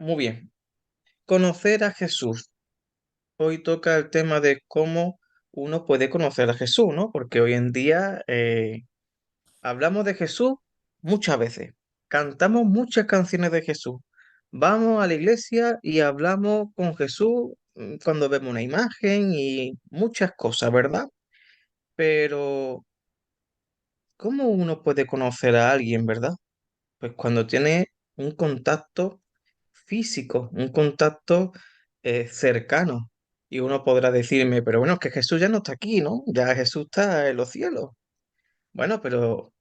Muy bien. Conocer a Jesús. Hoy toca el tema de cómo uno puede conocer a Jesús, ¿no? Porque hoy en día hablamos de Jesús muchas veces. Cantamos muchas canciones de Jesús. Vamos a la iglesia y hablamos con Jesús cuando vemos una imagen y muchas cosas, ¿verdad? Pero, ¿cómo uno puede conocer a alguien, verdad? Pues cuando tiene un contacto físico, un contacto cercano. Y uno podrá decirme, pero bueno, es que Jesús ya no está aquí, ¿no? Ya Jesús está en los cielos. Bueno, pero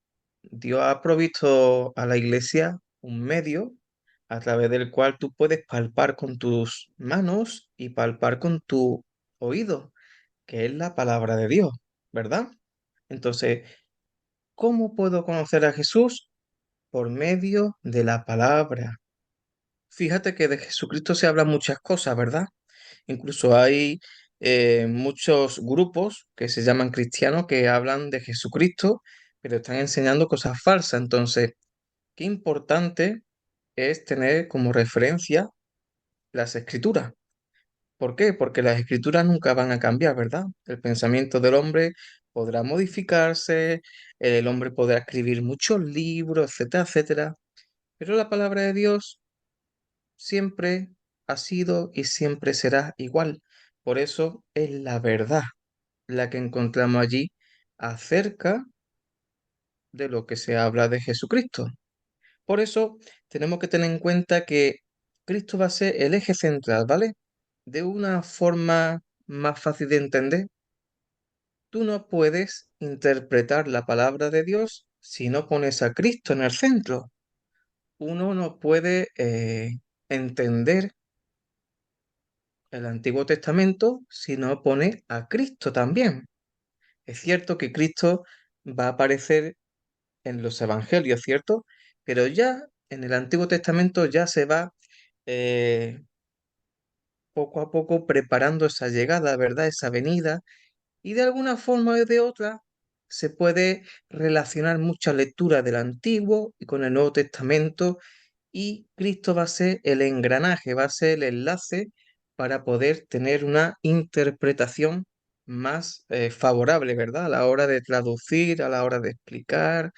Dios ha provisto a la iglesia un medio a través del cual tú puedes palpar con tus manos y palpar con tu oído, que es la palabra de Dios, ¿verdad? Entonces, ¿cómo puedo conocer a Jesús? Por medio de la palabra. Fíjate que de Jesucristo se habla muchas cosas, ¿verdad? Incluso hay muchos grupos que se llaman cristianos que hablan de Jesucristo, pero están enseñando cosas falsas. Entonces, qué importante es tener como referencia las escrituras. ¿Por qué? Porque las escrituras nunca van a cambiar, ¿verdad? El pensamiento del hombre podrá modificarse, el hombre podrá escribir muchos libros, etcétera, etcétera, pero la palabra de Dios siempre ha sido y siempre será igual. Por eso es la verdad la que encontramos allí acerca de lo que se habla de Jesucristo. Por eso tenemos que tener en cuenta que Cristo va a ser el eje central, ¿vale? De una forma más fácil de entender, tú no puedes interpretar la palabra de Dios si no pones a Cristo en el centro. Uno no puede entender el Antiguo Testamento si no pone a Cristo también. Es cierto que Cristo va a aparecer en los evangelios, ¿cierto? Pero ya en el Antiguo Testamento ya se va eh, poco a poco preparando esa llegada, ¿verdad? Esa venida. Y de alguna forma o de otra se puede relacionar mucha lectura del Antiguo y con el Nuevo Testamento y Cristo va a ser el engranaje, va a ser el enlace para poder tener una interpretación más favorable, ¿verdad? A la hora de traducir, a la hora de explicar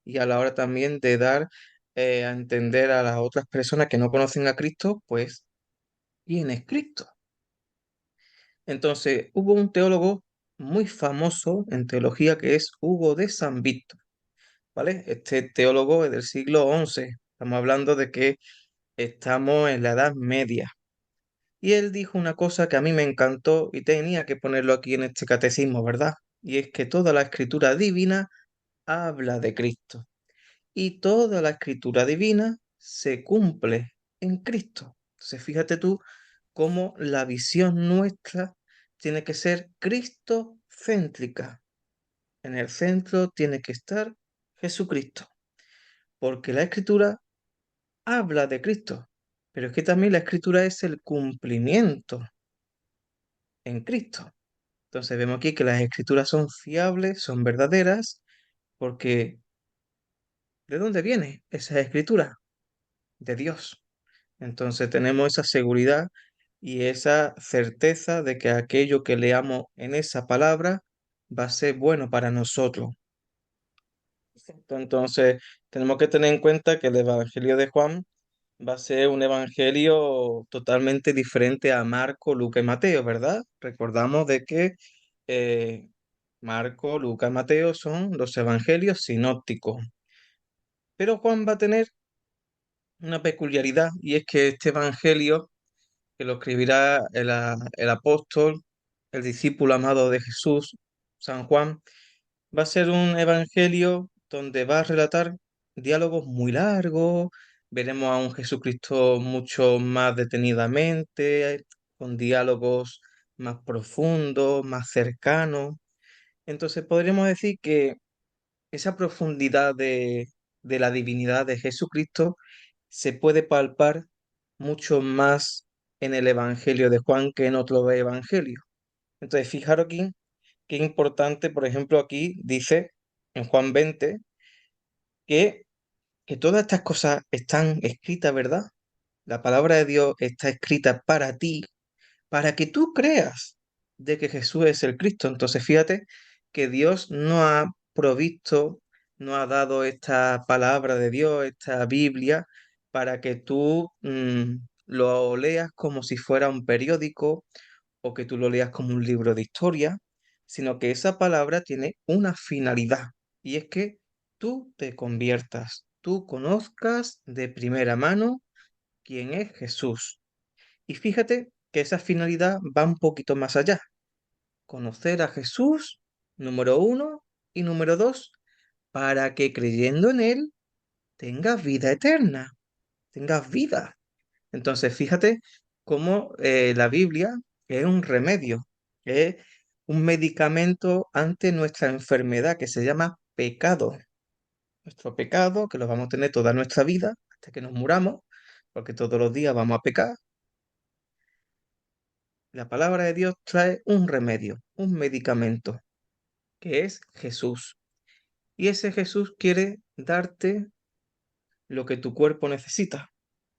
y a la hora también de dar a entender a las otras personas que no conocen a Cristo, pues, ¿quién es Cristo? Entonces, hubo un teólogo muy famoso en teología que es Hugo de San Víctor, ¿vale? Este teólogo es del siglo XI. Estamos hablando de que estamos en la Edad Media. Y él dijo una cosa que a mí me encantó y tenía que ponerlo aquí en este catecismo, ¿verdad? Y es que toda la escritura divina habla de Cristo. Y toda la escritura divina se cumple en Cristo. Entonces, fíjate tú cómo la visión nuestra tiene que ser cristocéntrica. En el centro tiene que estar Jesucristo, porque la escritura habla de Cristo, pero es que también la escritura es el cumplimiento en Cristo. Entonces vemos aquí que las escrituras son fiables, son verdaderas, porque ¿de dónde viene esa escritura? De Dios. Entonces tenemos esa seguridad y esa certeza de que aquello que leamos en esa palabra va a ser bueno para nosotros. Entonces tenemos que tener en cuenta que el Evangelio de Juan va a ser un evangelio totalmente diferente a Marco, Lucas y Mateo, ¿verdad? Recordamos de que eh, Marco, Lucas y Mateo son los evangelios sinópticos, pero Juan va a tener una peculiaridad y es que este evangelio que lo escribirá el apóstol, el discípulo amado de Jesús, San Juan, va a ser un evangelio donde va a relatar diálogos muy largos, veremos a un Jesucristo mucho más detenidamente, con diálogos más profundos, más cercanos. Entonces podríamos decir que esa profundidad de la divinidad de Jesucristo se puede palpar mucho más en el Evangelio de Juan que en otro evangelio. Entonces, fijaros aquí qué importante, por ejemplo, aquí dice en Juan 20 que, que todas estas cosas están escritas, ¿verdad? La palabra de Dios está escrita para ti, para que tú creas de que Jesús es el Cristo. Entonces, fíjate que Dios no ha provisto, no ha dado esta palabra de Dios, esta Biblia, para que tú lo leas como si fuera un periódico o que tú lo leas como un libro de historia, sino que esa palabra tiene una finalidad y es que tú te conviertas, tú conozcas de primera mano quién es Jesús. Y fíjate que esa finalidad va un poquito más allá. Conocer a Jesús, número uno, y número dos, para que creyendo en Él tengas vida eterna, tengas vida. Entonces, fíjate cómo la Biblia es un remedio, es un medicamento ante nuestra enfermedad que se llama pecado. Nuestro pecado, que lo vamos a tener toda nuestra vida hasta que nos muramos, porque todos los días vamos a pecar. La palabra de Dios trae un remedio, un medicamento, que es Jesús. Y ese Jesús quiere darte lo que tu cuerpo necesita.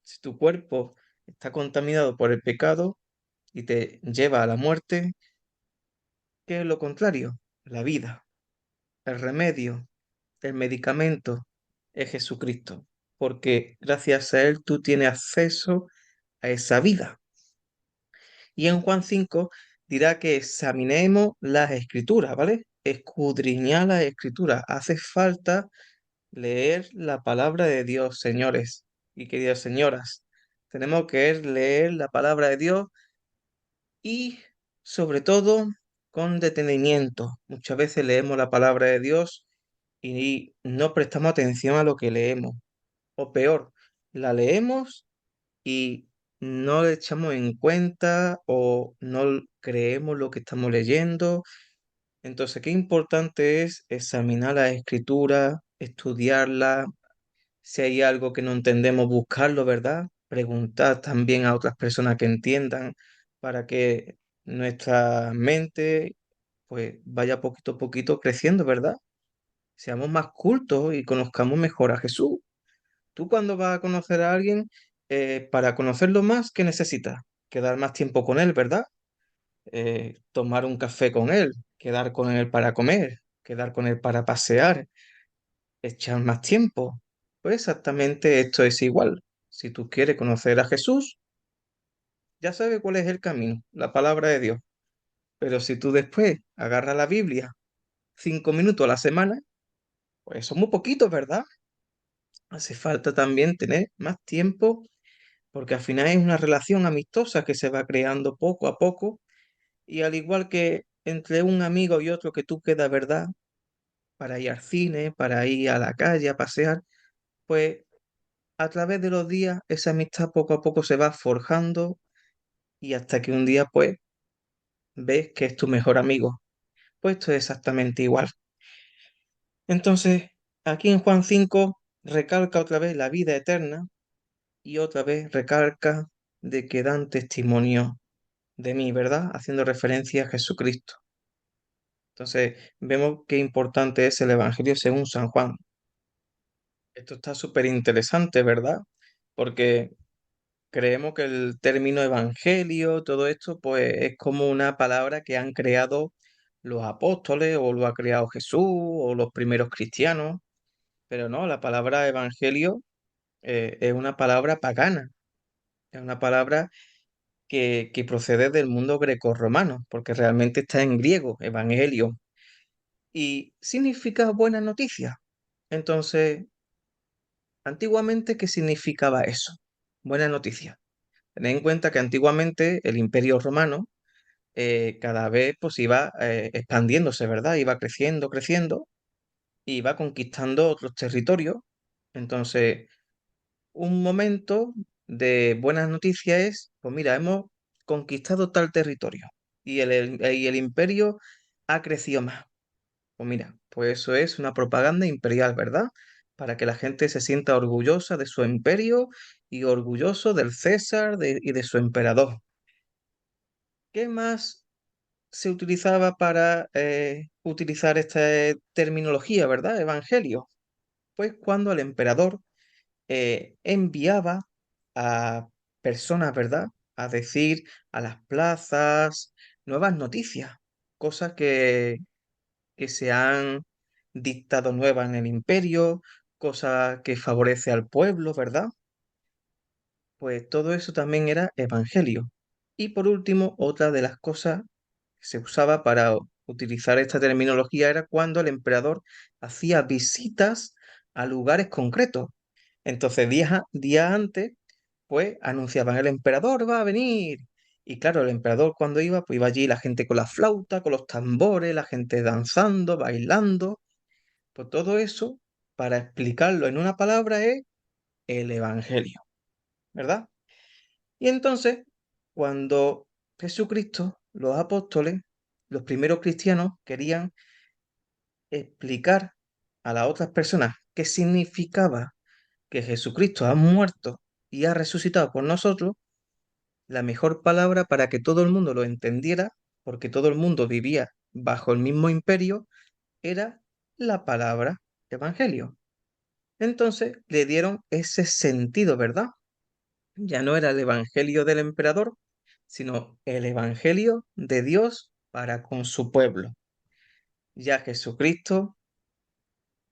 Si tu cuerpo está contaminado por el pecado y te lleva a la muerte, ¿qué es lo contrario? La vida, el remedio, el medicamento es Jesucristo, porque gracias a Él tú tienes acceso a esa vida. Y en Juan 5 dirá que examinemos las escrituras, ¿vale? Escudriñar las escrituras. Hace falta leer la palabra de Dios, señores y queridas señoras. Tenemos que leer la palabra de Dios y sobre todo con detenimiento. Muchas veces leemos la palabra de Dios y no prestamos atención a lo que leemos. O peor, la leemos y no le echamos en cuenta o no creemos lo que estamos leyendo. Entonces, qué importante es examinar la escritura, estudiarla. Si hay algo que no entendemos, buscarlo, ¿verdad? Preguntar también a otras personas que entiendan para que nuestra mente pues vaya poquito a poquito creciendo, ¿verdad? Seamos más cultos y conozcamos mejor a Jesús. Tú cuando vas a conocer a alguien, para conocerlo más, ¿qué necesitas? Quedar más tiempo con él, ¿verdad? Tomar un café con él, quedar con él para comer, quedar con él para pasear, echar más tiempo. Pues exactamente esto es igual. Si tú quieres conocer a Jesús, ya sabes cuál es el camino, la palabra de Dios. Pero si tú después agarras la Biblia 5 minutos a la semana, pues son muy poquitos, ¿verdad? Hace falta también tener más tiempo porque al final es una relación amistosa que se va creando poco a poco y al igual que entre un amigo y otro que tú quedas, ¿verdad? Para ir al cine, para ir a la calle a pasear, pues a través de los días esa amistad poco a poco se va forjando y hasta que un día pues ves que es tu mejor amigo. Pues esto es exactamente igual. Entonces, aquí en Juan 5 recalca otra vez la vida eterna y otra vez recalca de que dan testimonio de mí, ¿verdad? Haciendo referencia a Jesucristo. Entonces, vemos qué importante es el Evangelio según San Juan. Esto está súper interesante, ¿verdad? Porque creemos que el término evangelio, todo esto, pues es como una palabra que han creado los apóstoles o lo ha creado Jesús o los primeros cristianos, pero no, la palabra evangelio es una palabra pagana, es una palabra que procede del mundo grecorromano, porque realmente está en griego, evangelio, y significa buena noticia. Entonces, antiguamente, ¿qué significaba eso? Buena noticia. Tened en cuenta que antiguamente el Imperio Romano cada vez pues iba expandiéndose, ¿verdad? Iba creciendo, creciendo, y iba conquistando otros territorios. Entonces, un momento de buenas noticias es, pues mira, hemos conquistado tal territorio y el imperio ha crecido más. Pues mira, pues eso es una propaganda imperial, ¿verdad? Para que la gente se sienta orgullosa de su imperio y orgulloso del César y de su emperador. ¿Qué más se utilizaba para utilizar esta terminología, ¿verdad? Evangelio. Pues cuando el emperador enviaba a personas, ¿verdad? A decir a las plazas nuevas noticias, cosas que se han dictado nuevas en el imperio, cosas que favorece al pueblo, ¿verdad? Pues todo eso también era evangelio. Y por último, otra de las cosas que se usaba para utilizar esta terminología era cuando el emperador hacía visitas a lugares concretos. Entonces, días antes, pues anunciaban, el emperador va a venir. Y claro, el emperador cuando iba, pues iba allí la gente con la flauta, con los tambores, la gente danzando, bailando. Pues todo eso, para explicarlo en una palabra, es el evangelio, ¿verdad? Y entonces, cuando Jesucristo, los apóstoles, los primeros cristianos querían explicar a las otras personas qué significaba que Jesucristo ha muerto y ha resucitado por nosotros, la mejor palabra para que todo el mundo lo entendiera, porque todo el mundo vivía bajo el mismo imperio, era la palabra evangelio. Entonces le dieron ese sentido, ¿verdad? Ya no era el evangelio del emperador, sino el evangelio de Dios para con su pueblo. Ya Jesucristo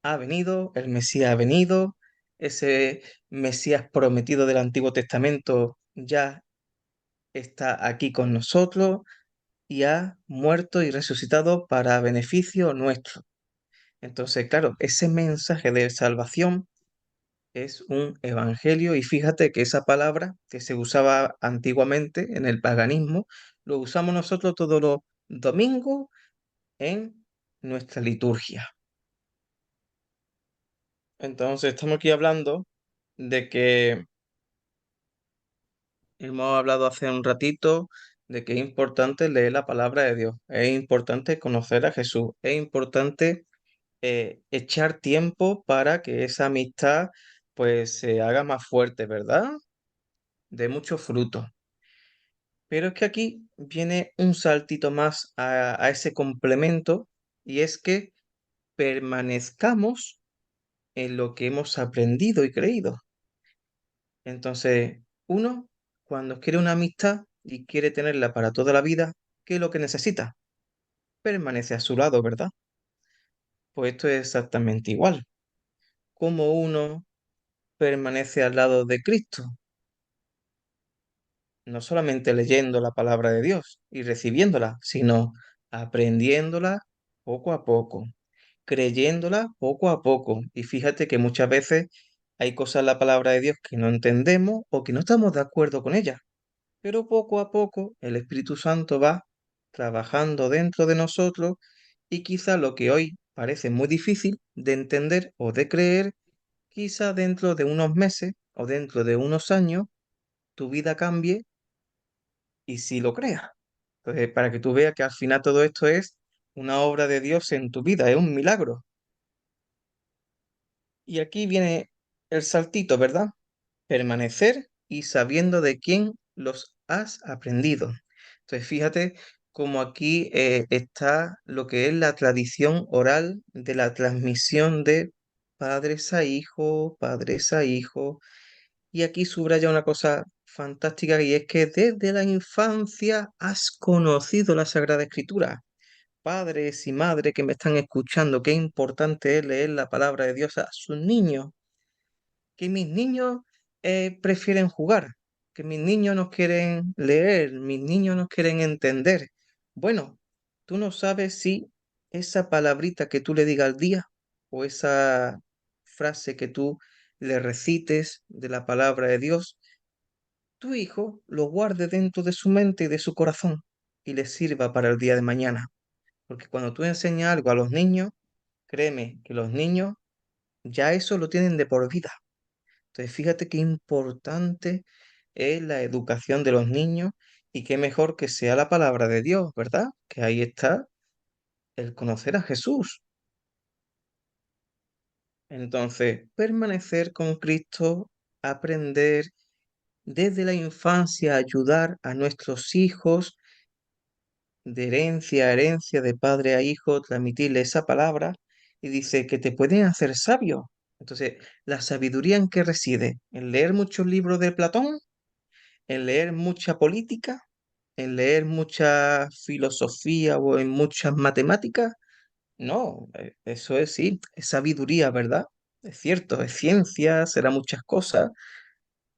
ha venido, el Mesías ha venido, ese Mesías prometido del Antiguo Testamento ya está aquí con nosotros y ha muerto y resucitado para beneficio nuestro. Entonces, claro, ese mensaje de salvación es un evangelio y fíjate que esa palabra que se usaba antiguamente en el paganismo, lo usamos nosotros todos los domingos en nuestra liturgia. Entonces, estamos aquí hablando de que hemos hablado hace un ratito de que es importante leer la palabra de Dios, es importante conocer a Jesús, es importante echar tiempo para que esa amistad pues se haga más fuerte, ¿verdad? De mucho fruto. Pero es que aquí viene un saltito más a ese complemento y es que permanezcamos en lo que hemos aprendido y creído. Entonces, uno, cuando quiere una amistad y quiere tenerla para toda la vida, ¿qué es lo que necesita? Permanece a su lado, ¿verdad? Pues esto es exactamente igual. Como uno permanece al lado de Cristo, no solamente leyendo la palabra de Dios y recibiéndola, sino aprendiéndola poco a poco, creyéndola poco a poco. Y fíjate que muchas veces hay cosas en la palabra de Dios que no entendemos o que no estamos de acuerdo con ella, pero poco a poco el Espíritu Santo va trabajando dentro de nosotros y quizá lo que hoy parece muy difícil de entender o de creer, quizá dentro de unos meses o dentro de unos años tu vida cambie y si lo creas. Entonces, para que tú veas que al final todo esto es una obra de Dios en tu vida, es un milagro. Y aquí viene el saltito, ¿verdad? Permanecer y sabiendo de quién los has aprendido. Entonces, fíjate cómo aquí está lo que es la tradición oral de la transmisión de padres a hijos. Y aquí subraya una cosa fantástica y es que desde la infancia has conocido la Sagrada Escritura. Padres y madres que me están escuchando, qué importante es leer la palabra de Dios a sus niños, que mis niños prefieren jugar, que mis niños no quieren leer, mis niños no quieren entender. Bueno, tú no sabes si esa palabrita que tú le digas al día o esa frase que tú le recites de la palabra de Dios, tu hijo lo guarde dentro de su mente y de su corazón y le sirva para el día de mañana. Porque cuando tú enseñas algo a los niños, créeme que los niños ya eso lo tienen de por vida. Entonces, fíjate qué importante es la educación de los niños y qué mejor que sea la palabra de Dios, ¿verdad? Que ahí está el conocer a Jesús. Entonces, permanecer con Cristo, aprender desde la infancia, ayudar a nuestros hijos de herencia a herencia, de padre a hijo, transmitirle esa palabra y dice que te pueden hacer sabio. Entonces, ¿la sabiduría en qué reside? ¿En leer muchos libros de Platón? en leer mucha política, en leer mucha filosofía o en muchas matemáticas. No, eso es sí, es sabiduría, ¿verdad? Es cierto, es ciencia, será muchas cosas,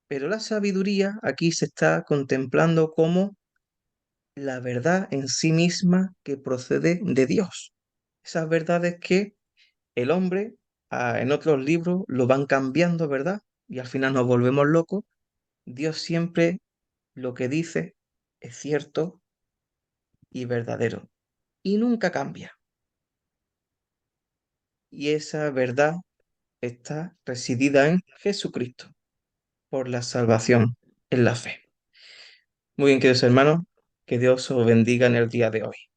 pero la sabiduría aquí se está contemplando como la verdad en sí misma que procede de Dios. Esas verdades que el hombre en otros libros lo van cambiando, ¿verdad? Y al final nos volvemos locos. Dios siempre lo que dice es cierto y verdadero y nunca cambia. Y esa verdad está residida en Jesucristo por la salvación en la fe. Muy bien, queridos hermanos, que Dios os bendiga en el día de hoy.